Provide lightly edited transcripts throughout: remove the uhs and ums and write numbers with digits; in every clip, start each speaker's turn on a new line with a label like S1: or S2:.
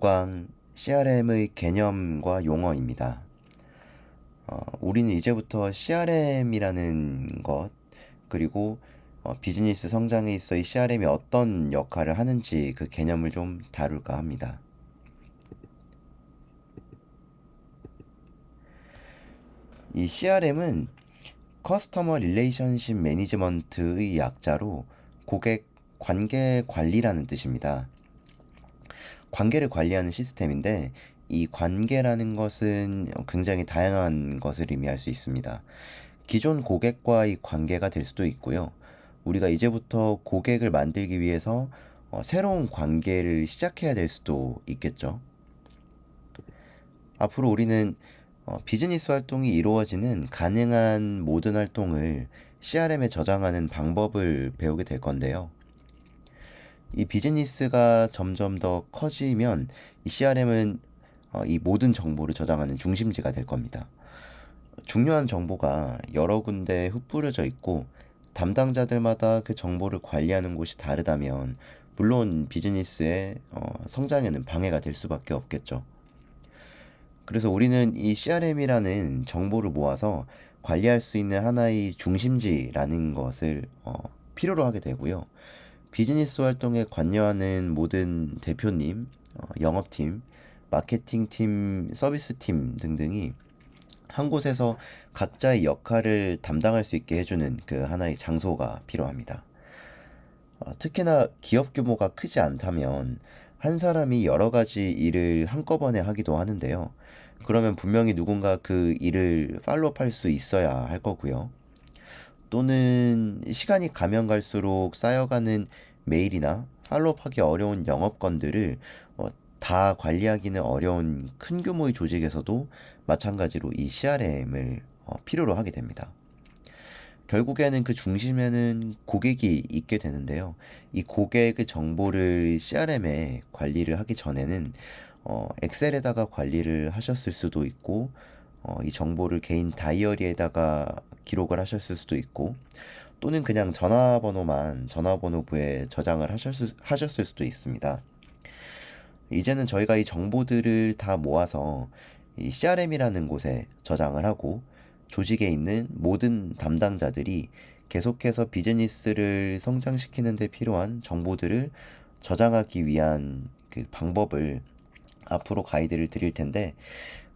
S1: 5강 CRM의 개념과 용어입니다. 우리는 이제부터 CRM이라는 것, 그리고 비즈니스 성장에 있어 이 CRM이 어떤 역할을 하는지 그 개념을 좀 다룰까 합니다. 이 CRM은 커스터머 릴레이션십 매니지먼트의 약자로 고객 관계 관리라는 뜻입니다. 관계를 관리하는 시스템인데 이 관계라는 것은 굉장히 다양한 것을 의미할 수 있습니다. 기존 고객과의 관계가 될 수도 있고요. 우리가 이제부터 고객을 만들기 위해서 새로운 관계를 시작해야 될 수도 있겠죠. 앞으로 우리는 비즈니스 활동이 이루어지는 가능한 모든 활동을 CRM에 저장하는 방법을 배우게 될 건데요. 이 비즈니스가 점점 더 커지면 이 CRM은 이 모든 정보를 저장하는 중심지가 될 겁니다. 중요한 정보가 여러 군데 흩뿌려져 있고 담당자들마다 그 정보를 관리하는 곳이 다르다면 물론 비즈니스의 성장에는 방해가 될 수밖에 없겠죠. 그래서 우리는 이 CRM이라는 정보를 모아서 관리할 수 있는 하나의 중심지라는 것을 필요로 하게 되고요. 비즈니스 활동에 관여하는 모든 대표님, 영업팀, 마케팅팀, 서비스팀 등등이 한 곳에서 각자의 역할을 담당할 수 있게 해주는 그 하나의 장소가 필요합니다. 특히나 기업 규모가 크지 않다면 한 사람이 여러 가지 일을 한꺼번에 하기도 하는데요. 그러면 분명히 누군가 그 일을 팔로우할 수 있어야 할 거고요. 또는 시간이 가면 갈수록 쌓여가는 메일이나 팔로우하기 어려운 영업건들을 다 관리하기는 어려운 큰 규모의 조직에서도 마찬가지로 이 CRM을 필요로 하게 됩니다. 결국에는 그 중심에는 고객이 있게 되는데요. 이 고객의 정보를 CRM에 관리를 하기 전에는 엑셀에다가 관리를 하셨을 수도 있고 이 정보를 개인 다이어리에다가 기록을 하셨을 수도 있고 또는 그냥 전화번호부에 저장을 하셨을 수도 있습니다. 이제는 저희가 이 정보들을 다 모아서 이 CRM이라는 곳에 저장을 하고 조직에 있는 모든 담당자들이 계속해서 비즈니스를 성장시키는 데 필요한 정보들을 저장하기 위한 그 방법을 앞으로 가이드를 드릴 텐데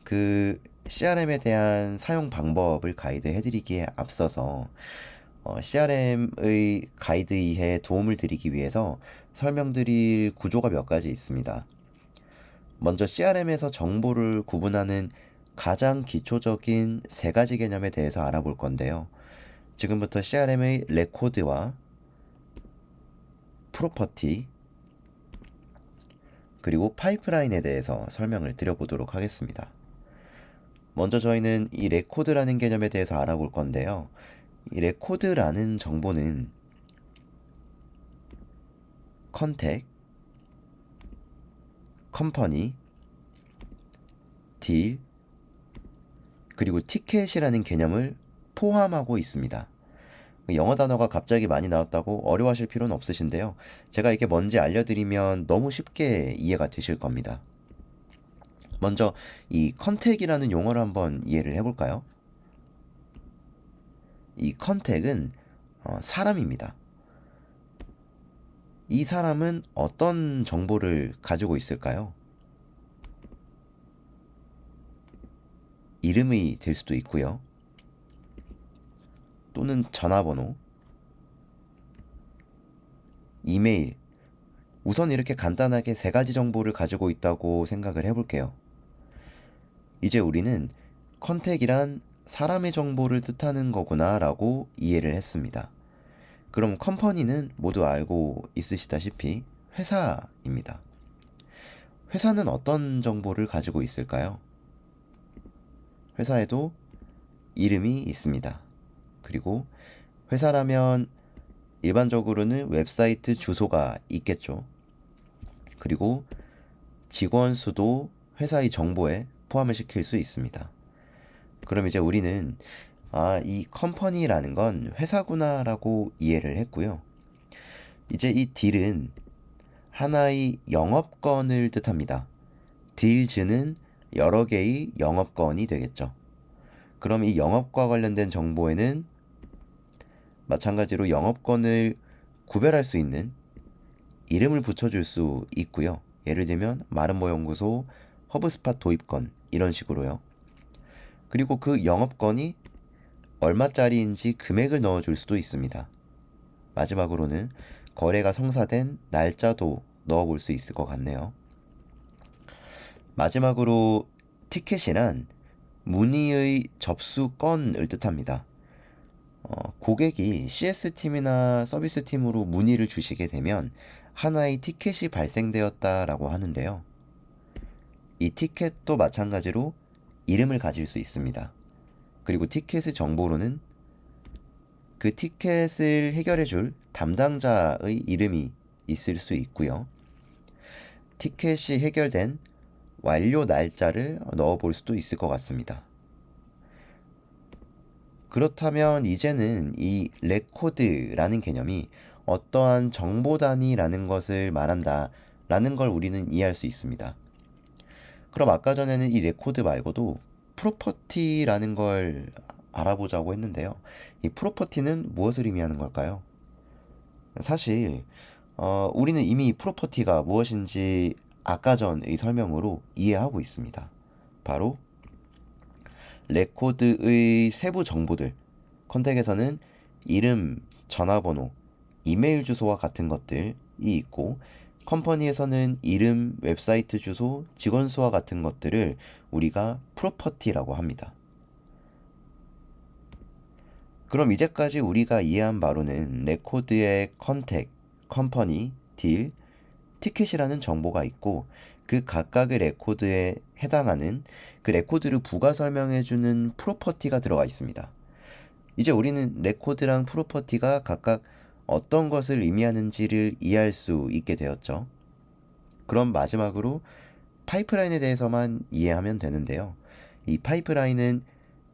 S1: 그 CRM에 대한 사용 방법을 가이드 해드리기에 앞서서 CRM의 가이드 이해에 도움을 드리기 위해서 설명드릴 구조가 몇 가지 있습니다. 먼저 CRM에서 정보를 구분하는 가장 기초적인 세 가지 개념에 대해서 알아볼 건데요. 지금부터 CRM의 레코드와 프로퍼티 그리고 파이프라인에 대해서 설명을 드려보도록 하겠습니다. 먼저 저희는 이 레코드라는 개념에 대해서 알아볼 건데요. 이 레코드라는 정보는 컨택, 컴퍼니, 딜, 그리고 티켓이라는 개념을 포함하고 있습니다. 영어 단어가 갑자기 많이 나왔다고 어려워하실 필요는 없으신데요. 제가 이게 뭔지 알려드리면 너무 쉽게 이해가 되실 겁니다. 먼저 이 컨택이라는 용어를 한번 이해를 해볼까요? 이 컨택은 사람입니다. 이 사람은 어떤 정보를 가지고 있을까요? 이름이 될 수도 있고요. 또는 전화번호, 이메일. 우선 이렇게 간단하게 세 가지 정보를 가지고 있다고 생각을 해볼게요. 이제 우리는 컨택이란 사람의 정보를 뜻하는 거구나 라고 이해를 했습니다. 그럼 컴퍼니는 모두 알고 있으시다시피 회사입니다. 회사는 어떤 정보를 가지고 있을까요? 회사에도 이름이 있습니다. 그리고 회사라면 일반적으로는 웹사이트 주소가 있겠죠. 그리고 직원 수도 회사의 정보에 포함을 시킬 수 있습니다. 그럼 이제 우리는 이 컴퍼니라는 건 회사구나라고 이해를 했고요. 이제 이 딜은 하나의 영업건을 뜻합니다. 딜즈는 여러 개의 영업건이 되겠죠. 그럼 이 영업과 관련된 정보에는 마찬가지로 영업건을 구별할 수 있는 이름을 붙여줄 수 있고요. 예를 들면 마름모 연구소 허브스팟 도입건 이런 식으로요. 그리고 그 영업건이 얼마짜리인지 금액을 넣어줄 수도 있습니다. 마지막으로는 거래가 성사된 날짜도 넣어볼 수 있을 것 같네요. 마지막으로 티켓이란 문의의 접수건을 뜻합니다. 고객이 CS팀이나 서비스팀으로 문의를 주시게 되면 하나의 티켓이 발생되었다라고 하는데요. 이 티켓도 마찬가지로 이름을 가질 수 있습니다. 그리고 티켓의 정보로는 그 티켓을 해결해줄 담당자의 이름이 있을 수 있고요. 티켓이 해결된 완료 날짜를 넣어볼 수도 있을 것 같습니다. 그렇다면 이제는 이 레코드라는 개념이 어떠한 정보 단위라는 것을 말한다 라는 걸 우리는 이해할 수 있습니다. 그럼 아까 전에는 이 레코드 말고도 프로퍼티라는 걸 알아보자고 했는데요. 이 프로퍼티는 무엇을 의미하는 걸까요? 사실 우리는 이미 프로퍼티가 무엇인지 아까 전의 설명으로 이해하고 있습니다. 바로 레코드의 세부 정보들, 컨택에서는 이름, 전화번호, 이메일 주소와 같은 것들이 있고 컴퍼니에서는 이름, 웹사이트 주소, 직원 수와 같은 것들을 우리가 프로퍼티라고 합니다. 그럼 이제까지 우리가 이해한 바로는 레코드의 컨택, 컴퍼니, 딜, 티켓이라는 정보가 있고 그 각각의 레코드에 해당하는 그 레코드를 부가 설명해주는 프로퍼티가 들어가 있습니다. 이제 우리는 레코드랑 프로퍼티가 각각 어떤 것을 의미하는지를 이해할 수 있게 되었죠. 그럼 마지막으로 파이프라인에 대해서만 이해하면 되는데요. 이 파이프라인은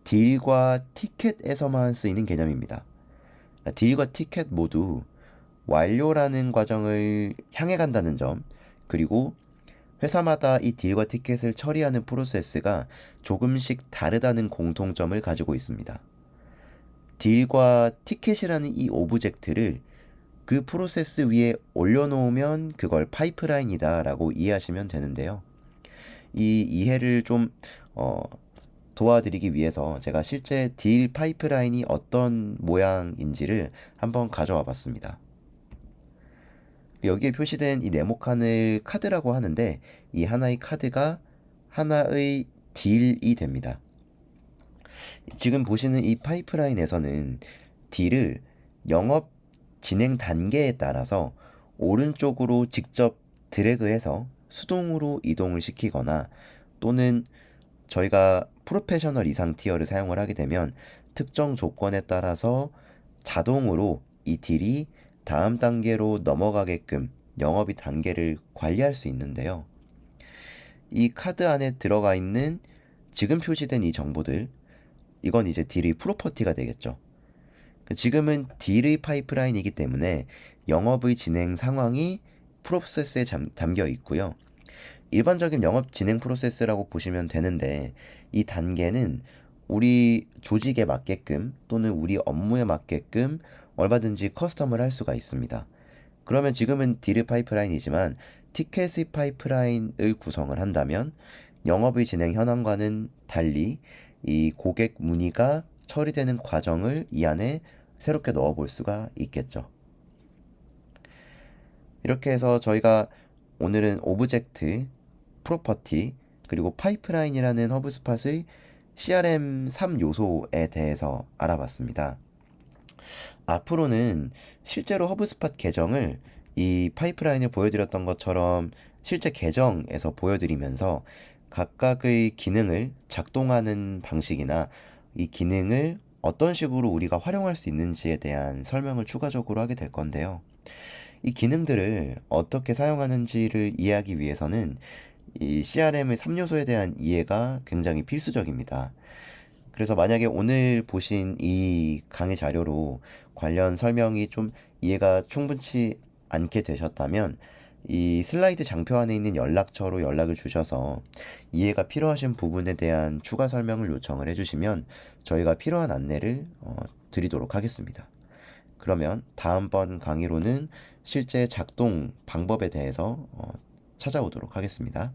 S1: 딜과 티켓에서만 쓰이는 개념입니다. 딜과 티켓 모두 완료라는 과정을 향해 간다는 점, 그리고 회사마다 이 딜과 티켓을 처리하는 프로세스가 조금씩 다르다는 공통점을 가지고 있습니다. 딜과 티켓이라는 이 오브젝트를 그 프로세스 위에 올려놓으면 그걸 파이프라인이다 라고 이해하시면 되는데요. 이 이해를 좀 도와드리기 위해서 제가 실제 딜 파이프라인이 어떤 모양인지를 한번 가져와 봤습니다. 여기에 표시된 이 네모칸을 카드라고 하는데 이 하나의 카드가 하나의 딜이 됩니다. 지금 보시는 이 파이프라인에서는 딜을 영업 진행 단계에 따라서 오른쪽으로 직접 드래그해서 수동으로 이동을 시키거나 또는 저희가 프로페셔널 이상 티어를 사용을 하게 되면 특정 조건에 따라서 자동으로 이 딜이 다음 단계로 넘어가게끔 영업의 단계를 관리할 수 있는데요. 이 카드 안에 들어가 있는 지금 표시된 이 정보들, 이건 이제 딜의 프로퍼티가 되겠죠. 지금은 딜의 파이프라인이기 때문에 영업의 진행 상황이 프로세스에 담겨 있고요. 일반적인 영업 진행 프로세스라고 보시면 되는데 이 단계는 우리 조직에 맞게끔 또는 우리 업무에 맞게끔 얼마든지 커스텀을 할 수가 있습니다. 그러면 지금은 딜의 파이프라인이지만 티켓의 파이프라인을 구성을 한다면 영업의 진행 현황과는 달리 이 고객 문의가 처리되는 과정을 이 안에 새롭게 넣어 볼 수가 있겠죠. 이렇게 해서 저희가 오늘은 오브젝트, 프로퍼티, 그리고 파이프라인이라는 허브스팟의 CRM 3요소에 대해서 알아봤습니다. 앞으로는 실제로 허브스팟 계정을 이 파이프라인을 보여드렸던 것처럼 실제 계정에서 보여드리면서 각각의 기능을 작동하는 방식이나 이 기능을 어떤 식으로 우리가 활용할 수 있는지에 대한 설명을 추가적으로 하게 될 건데요. 이 기능들을 어떻게 사용하는지를 이해하기 위해서는 이 CRM의 3요소에 대한 이해가 굉장히 필수적입니다. 그래서 만약에 오늘 보신 이 강의 자료로 관련 설명이 좀 이해가 충분치 않게 되셨다면 이 슬라이드 장표 안에 있는 연락처로 연락을 주셔서 이해가 필요하신 부분에 대한 추가 설명을 요청을 해주시면 저희가 필요한 안내를 드리도록 하겠습니다. 그러면 다음번 강의로는 실제 작동 방법에 대해서 찾아오도록 하겠습니다.